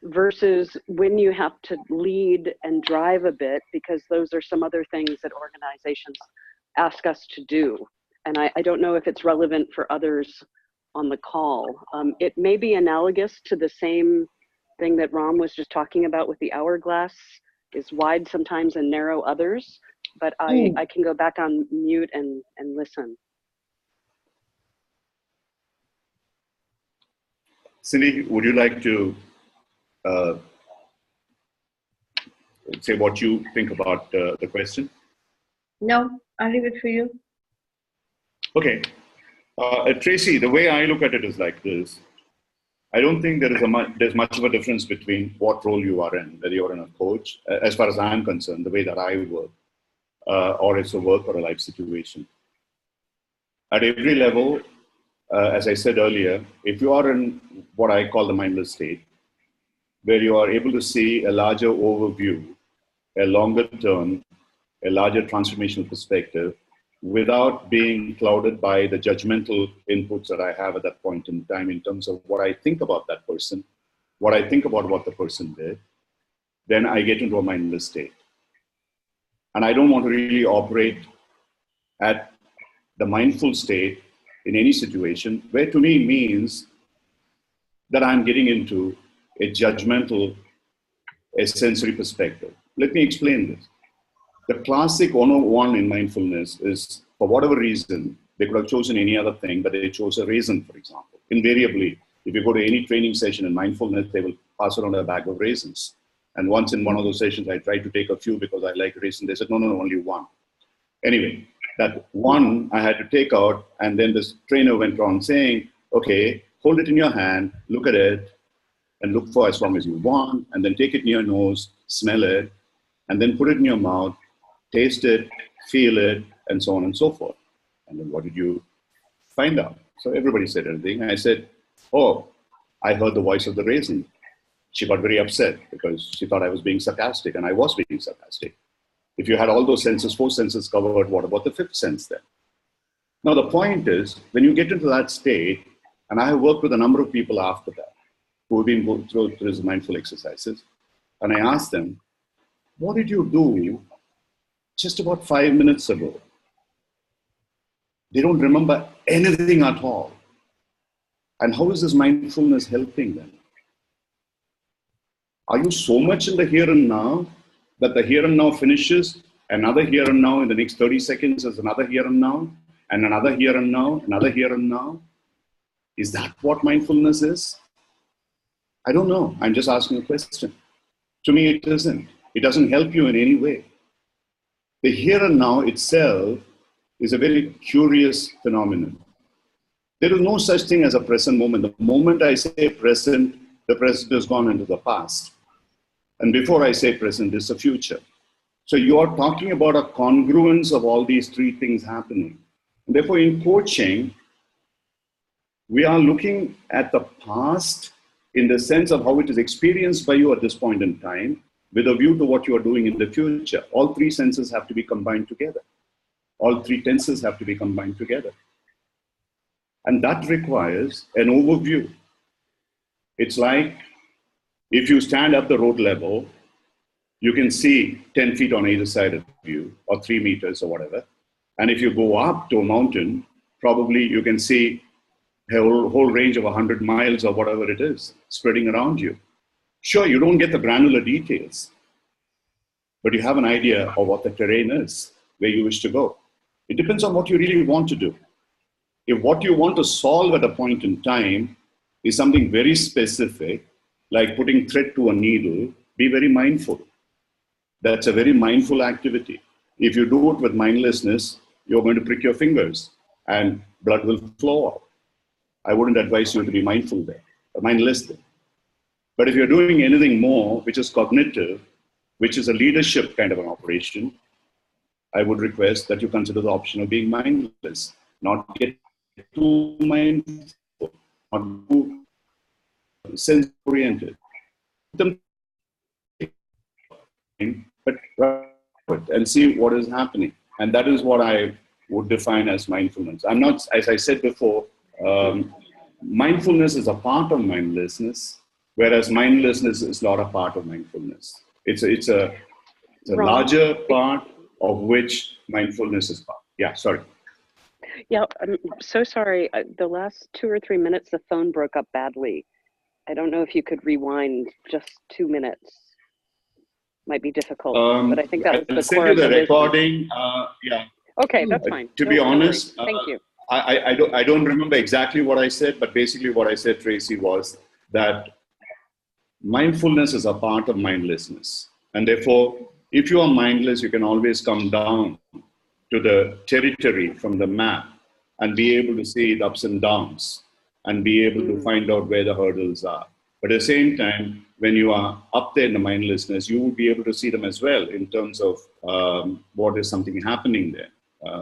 versus when you have to lead and drive a bit, because those are some other things that organizations ask us to do. And I don't know if it's relevant for others on the call. It may be analogous to the same thing that Ram was just talking about with the hourglass, is wide sometimes and narrow others, but I can go back on mute and listen. Cindy, would you like to say what you think about the question? No, I'll leave it for you. Okay. Tracy, the way I look at it is like this. I don't think there's much of a difference between what role you are in, whether you're in a coach, as far as I'm concerned, the way that I work, or it's a work or a life situation. At every level, as I said earlier, if you are in what I call the mindless state, where you are able to see a larger overview, a longer term, a larger transformational perspective, without being clouded by the judgmental inputs that I have at that point in time in terms of what I think about that person, what I think about what the person did, then I get into a mindless state. And I don't want to really operate at the mindful state in any situation, where to me means that I'm getting into a judgmental, a sensory perspective. Let me explain this. The classic 101 in mindfulness is, for whatever reason, they could have chosen any other thing, but they chose a raisin, for example. Invariably, if you go to any training session in mindfulness, they will pass around a bag of raisins. And once in one of those sessions, I tried to take a few because I like raisins. They said, no, only one. Anyway, that one I had to take out, and then this trainer went on saying, okay, hold it in your hand, look at it, and look for as long as you want, and then take it in your nose, smell it, and then put it in your mouth, taste it, feel it, and so on and so forth. And then what did you find out? So everybody said everything. I said, oh, I heard the voice of the raisin. She got very upset because she thought I was being sarcastic, and I was being sarcastic. If you had all those senses, 4 senses covered, what about the 5th sense then? Now the point is, when you get into that state, and I have worked with a number of people after that who have been going through these mindful exercises, and I asked them, what did you do just about 5 minutes ago? They don't remember anything at all. And how is this mindfulness helping them? Are you so much in the here and now that the here and now finishes, another here and now in the next 30 seconds is another here and now, and another here and now, another here and now? Is that what mindfulness is? I don't know. I'm just asking a question. To me, it isn't. It doesn't help you in any way. The here and now itself is a very curious phenomenon. There is no such thing as a present moment. The moment I say present, the present has gone into the past. And before I say present, is the future. So you are talking about a congruence of all these 3 things happening. And therefore, in coaching, we are looking at the past in the sense of how it is experienced by you at this point in time, with a view to what you are doing in the future. All 3 senses have to be combined together. All 3 tenses have to be combined together. And that requires an overview. It's like if you stand at the road level you can see 10 feet on either side of you, or 3 meters or whatever. And if you go up to a mountain, probably you can see a whole range of 100 miles or whatever it is spreading around you. Sure, you don't get the granular details, but you have an idea of what the terrain is, where you wish to go. It depends on what you really want to do. If what you want to solve at a point in time is something very specific, like putting thread to a needle, be very mindful. That's a very mindful activity. If you do it with mindlessness, you're going to prick your fingers and blood will flow out. I wouldn't advise you to be mindful there, mindless there. But if you're doing anything more, which is cognitive, which is a leadership kind of an operation, I would request that you consider the option of being mindless, not get too mindful, not too sense-oriented. But and see what is happening. And that is what I would define as mindfulness. I'm not, as I said before, mindfulness is a part of mindlessness, whereas mindlessness is not a part of mindfulness. It's a larger part of which mindfulness is part. Yeah, sorry. Yeah, I'm so sorry. The last 2 or 3 minutes, the phone broke up badly. I don't know if you could rewind just 2 minutes. Might be difficult, but I think that was the core of the recording. Yeah. Okay, that's fine. To be honest, thank you. I don't remember exactly what I said, but basically what I said, Tracy, was that mindfulness is a part of mindlessness. And therefore, if you are mindless, you can always come down to the territory from the map and be able to see the ups and downs and be able to find out where the hurdles are. But at the same time, when you are up there in the mindlessness, you will be able to see them as well in terms of what is something happening there,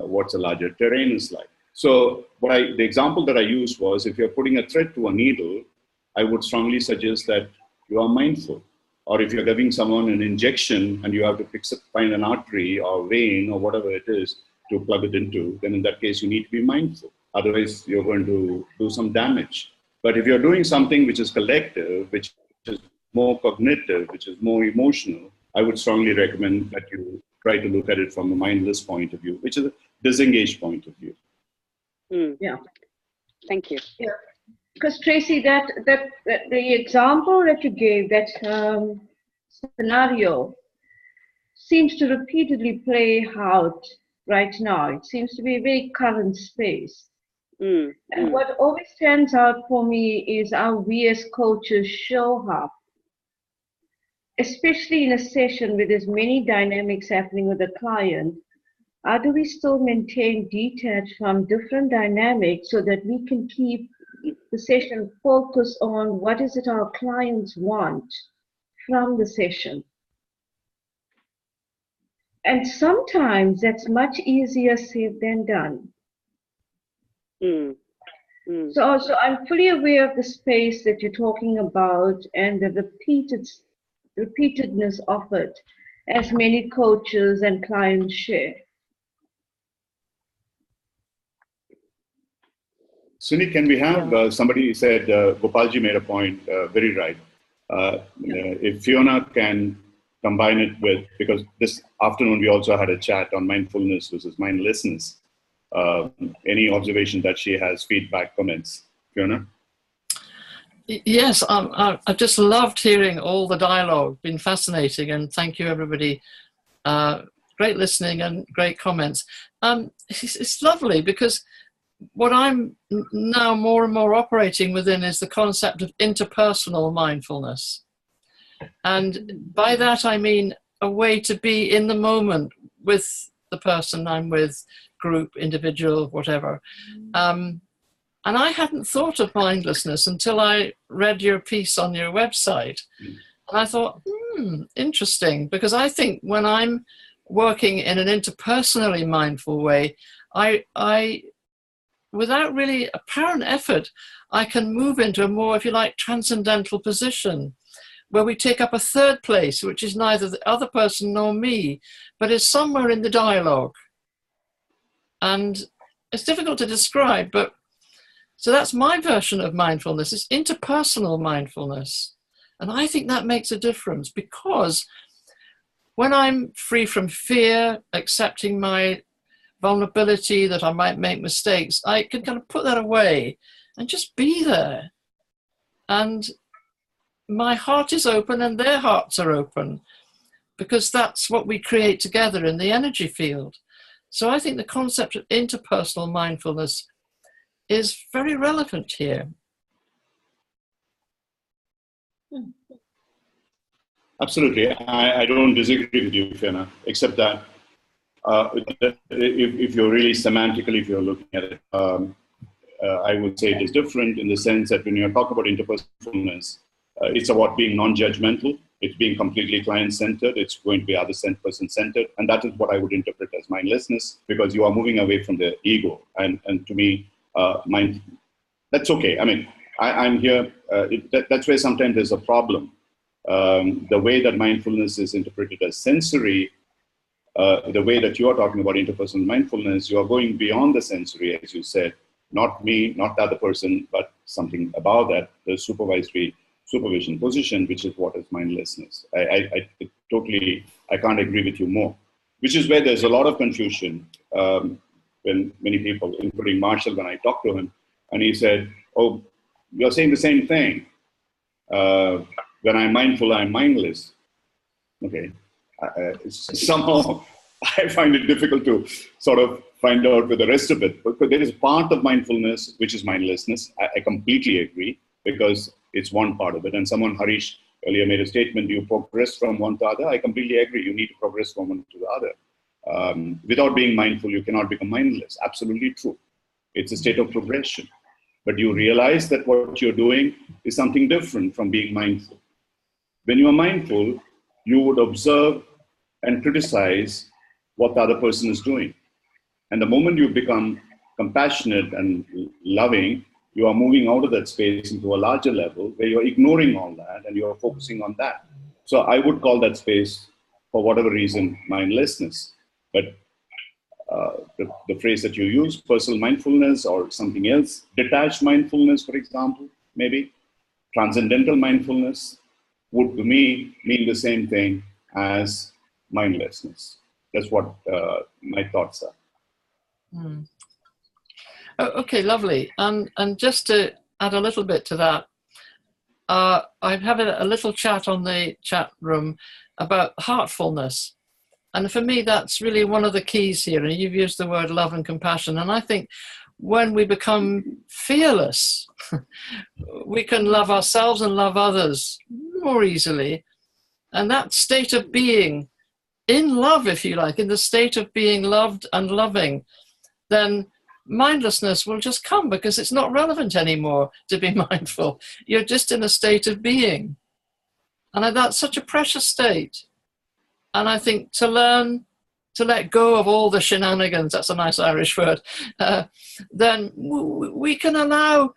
what's a larger terrain is like. So the example that I used was, if you're putting a thread to a needle, I would strongly suggest that you are mindful. Or if you're giving someone an injection and you have to find an artery or vein or whatever it is to plug it into, then in that case, you need to be mindful. Otherwise, you're going to do some damage. But if you're doing something which is collective, which is more cognitive, which is more emotional, I would strongly recommend that you try to look at it from a mindless point of view, which is a disengaged point of view. Yeah. Thank you. Yeah. Because Tracy, that the example that you gave, that scenario, seems to repeatedly play out right now. It seems to be a very current space. And what always stands out for me is how we as coaches show up, especially in a session where there's many dynamics happening with a client. How do we still maintain detached from different dynamics so that we can keep the session focused on what is it our clients want from the session? And sometimes that's much easier said than done. So I'm fully aware of the space that you're talking about and the repeatedness of it, as many coaches and clients share. Suni, can we have, somebody said, Gopalji made a point, very right. If Fiona can combine it with, because this afternoon we also had a chat on mindfulness versus mindlessness. Any observation that she has, feedback, comments? Fiona? Yes, I've just loved hearing all the dialogue, been fascinating, and thank you everybody. Great listening and great comments. It's lovely because what I'm now more and more operating within is the concept of interpersonal mindfulness. And by that I mean a way to be in the moment with the person I'm with, group, individual, whatever. And I hadn't thought of mindlessness until I read your piece on your website. And I thought, interesting, because I think when I'm working in an interpersonally mindful way, I without really apparent effort, I can move into a more, if you like, transcendental position where we take up a third place, which is neither the other person nor me, but is somewhere in the dialogue. And it's difficult to describe, but so that's my version of mindfulness. It's interpersonal mindfulness. And I think that makes a difference because when I'm free from fear, accepting my vulnerability that I might make mistakes, I can kind of put that away and just be there. And my heart is open and their hearts are open, because that's what we create together in the energy field. So I think the concept of interpersonal mindfulness is very relevant here. Absolutely. I don't disagree with you, Fiona, except that if you're really semantically, if you're looking at it, I would say it is different in the sense that when you're talking about interpersonalness, it's about being non-judgmental. It's being completely client-centered. It's going to be other person-centered. And that is what I would interpret as mindlessness, because you are moving away from the ego. And to me, that's okay. I mean, I'm here. That's where sometimes there's a problem. The way that mindfulness is interpreted as sensory, the way that you are talking about interpersonal mindfulness, you are going beyond the sensory, as you said. Not me, not the other person, but something about that, the supervision position, which is what is mindlessness. I can't agree with you more, which is where there's a lot of confusion when many people, including Marshall, when I talked to him, and he said, oh, you're saying the same thing. When I'm mindful, I'm mindless. Okay. Somehow I find it difficult to sort of find out with the rest of it. But there is part of mindfulness, which is mindlessness. I completely agree, because it's one part of it. And Harish earlier made a statement, you progress from one to the other. I completely agree. You need to progress from one to the other. Without being mindful, you cannot become mindless. Absolutely true. It's a state of progression. But you realize that what you're doing is something different from being mindful. When you are mindful, you would observe and criticize what the other person is doing. And the moment you become compassionate and loving, you are moving out of that space into a larger level where you're ignoring all that and you're focusing on that. So I would call that space, for whatever reason, mindlessness. But the phrase that you use, personal mindfulness or something else, detached mindfulness, for example, maybe, transcendental mindfulness, would to me mean the same thing as mindlessness. That's what my thoughts are. Mm. Okay, lovely. And just to add a little bit to that, I'm having a little chat on the chat room about heartfulness. And for me, that's really one of the keys here. And you've used the word love and compassion. And I think when we become fearless, we can love ourselves and love others more easily. And that state of being in love, if you like, in the state of being loved and loving, then mindlessness will just come, because it's not relevant anymore to be mindful. You're just in a state of being. And that's such a precious state. And I think to learn to let go of all the shenanigans, that's a nice Irish word, then we can allow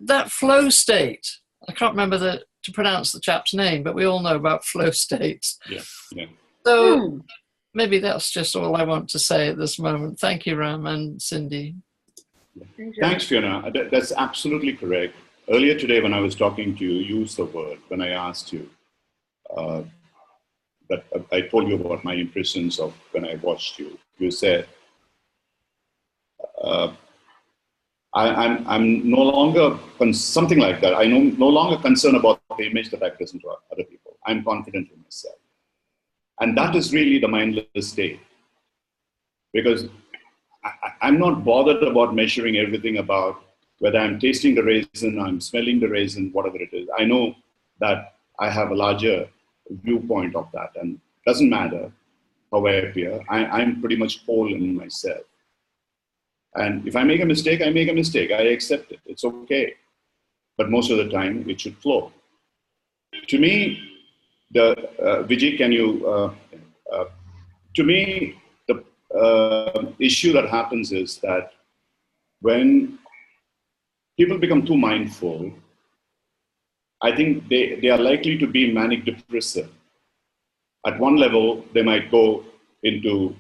that flow state. I can't remember to pronounce the chap's name, but we all know about flow states. Yeah. So maybe that's just all I want to say at this moment. Thank you, Ram and Cindy. Thanks, Fiona. That's absolutely correct. Earlier today, when I was talking to you, you used the word, when I asked you, that I told you about my impressions of when I watched you. You said, I'm no longer, something like that. I'm no longer concerned about the image that I present to other people. I'm confident in myself. And that is really the mindless state. Because I'm not bothered about measuring everything about whether I'm tasting the raisin, I'm smelling the raisin, whatever it is. I know that I have a larger viewpoint of that, and it doesn't matter how I appear. I'm pretty much whole in myself. And if I make a mistake, I make a mistake. I accept it. It's okay. But most of the time, it should flow. To me, Vijay, can you, to me, the issue that happens is that when people become too mindful, I think they are likely to be manic depressive. At one level, they might go into,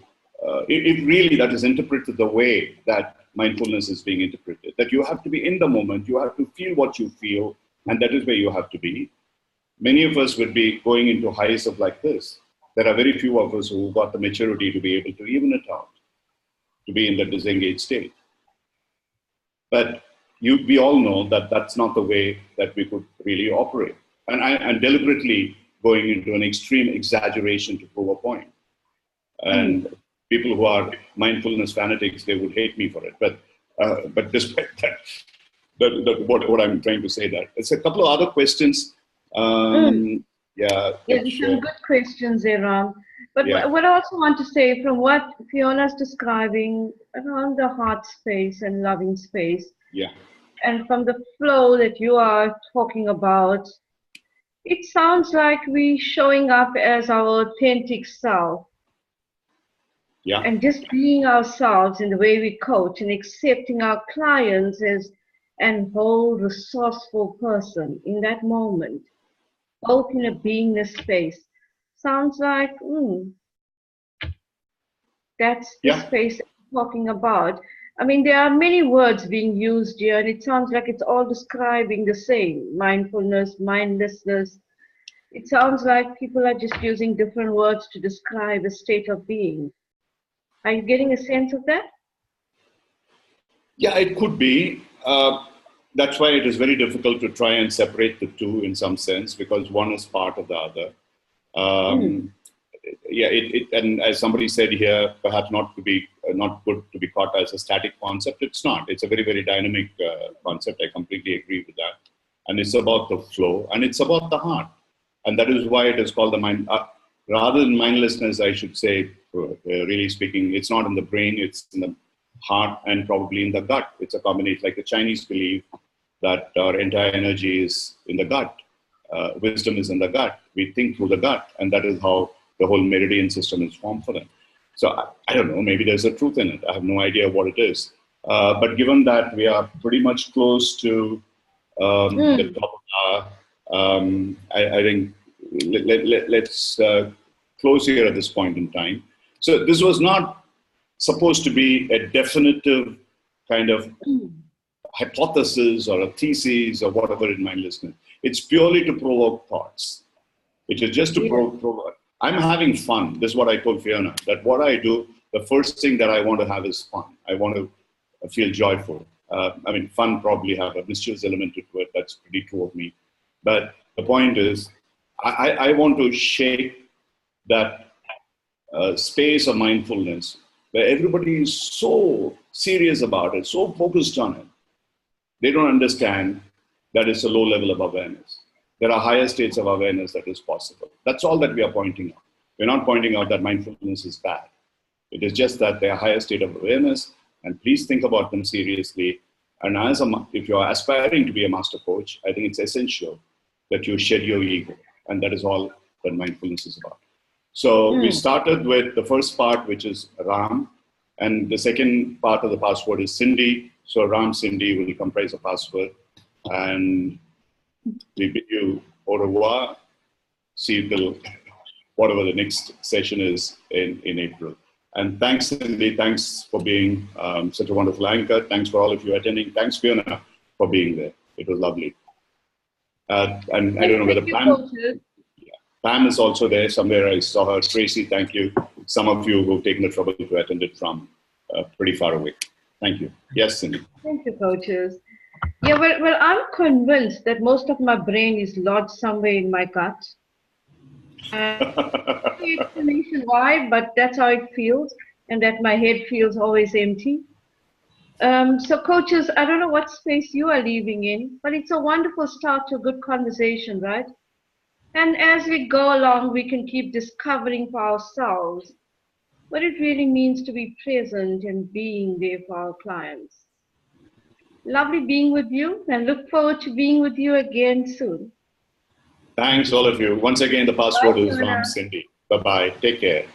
if really that is interpreted the way that mindfulness is being interpreted, that you have to be in the moment, you have to feel what you feel, and that is where you have to be. Many of us would be going into highs of like this. there are very few of us who got the maturity to be able to even it out, to be in the disengaged state. But we all know that that's not the way that we could really operate. And I'm deliberately going into an extreme exaggeration to prove a point. And people who are mindfulness fanatics, they would hate me for it. But despite that, what I'm trying to say that. It's a couple of other questions. Yeah, there's some good questions there, Ram. But what I also want to say, from what Fiona's describing around the heart space and loving space, and from the flow that you are talking about, it sounds like we showing up as our authentic self. And just being ourselves in the way we coach and accepting our clients as an whole resourceful person in that moment, both in a beingness space. Sounds like, that's the space that we're talking about. I mean, there are many words being used here, and it sounds like it's all describing the same. Mindfulness, mindlessness. It sounds like people are just using different words to describe a state of being. Are you getting a sense of that? Yeah, it could be. That's why it is very difficult to try and separate the two in some sense, because one is part of the other. And as somebody said here, perhaps not good to be caught as a static concept. It's not. It's a very, very dynamic concept. I completely agree with that. And it's about the flow, and it's about the heart. And that is why it is called the mind. Rather than mindlessness, I should say, really speaking, it's not in the brain, it's in the heart and probably in the gut. It's a combination, like the Chinese believe that our entire energy is in the gut. Wisdom is in the gut. We think through the gut, and that is how the whole meridian system is formed for them. So I don't know, maybe there's a truth in it. I have no idea what it is. But given that we are pretty much close to the top of our, I think let's close here at this point in time. So this was not supposed to be a definitive kind of hypothesis or a thesis or whatever in mindlessness. It's purely to provoke thoughts. It is just to provoke. I'm having fun. This is what I told Fiona, that what I do, the first thing that I want to have is fun. I want to feel joyful. Fun probably have a mischievous element to it. That's pretty true of me. But the point is, I want to shake that space of mindfulness where everybody is so serious about it, so focused on it. They don't understand that it's a low level of awareness. There are higher states of awareness that is possible. That's all that we are pointing out. We're not pointing out that mindfulness is bad. It is just that there are higher state of awareness, and please think about them seriously. And if you are aspiring to be a master coach, I think it's essential that you shed your ego. And that is all that mindfulness is about. So we started with the first part, which is Ram. And the second part of the password is Cindy. So Ram, Cindy will comprise a password. And we bid you au revoir. See you till whatever the next session is in April. And thanks, Cindy. Thanks for being such a wonderful anchor. Thanks for all of you attending. Thanks, Fiona, for being there. It was lovely. And I don't know whether Pam is also there somewhere. I saw her. Tracy, thank you. Some of you who've taken the trouble to attend it from pretty far away. Thank you. Yes, Cindy. Thank you, coaches. Yeah, well, I'm convinced that most of my brain is lodged somewhere in my gut. Explanation why, but that's how it feels, and that my head feels always empty. So coaches, I don't know what space you are leaving in, but it's a wonderful start to a good conversation, right? And as we go along, we can keep discovering for ourselves what it really means to be present and being there for our clients. Lovely being with you, and look forward to being with you again soon. Thanks, all of you. Once again, the password is Ram, Cindy. Bye-bye. Take care.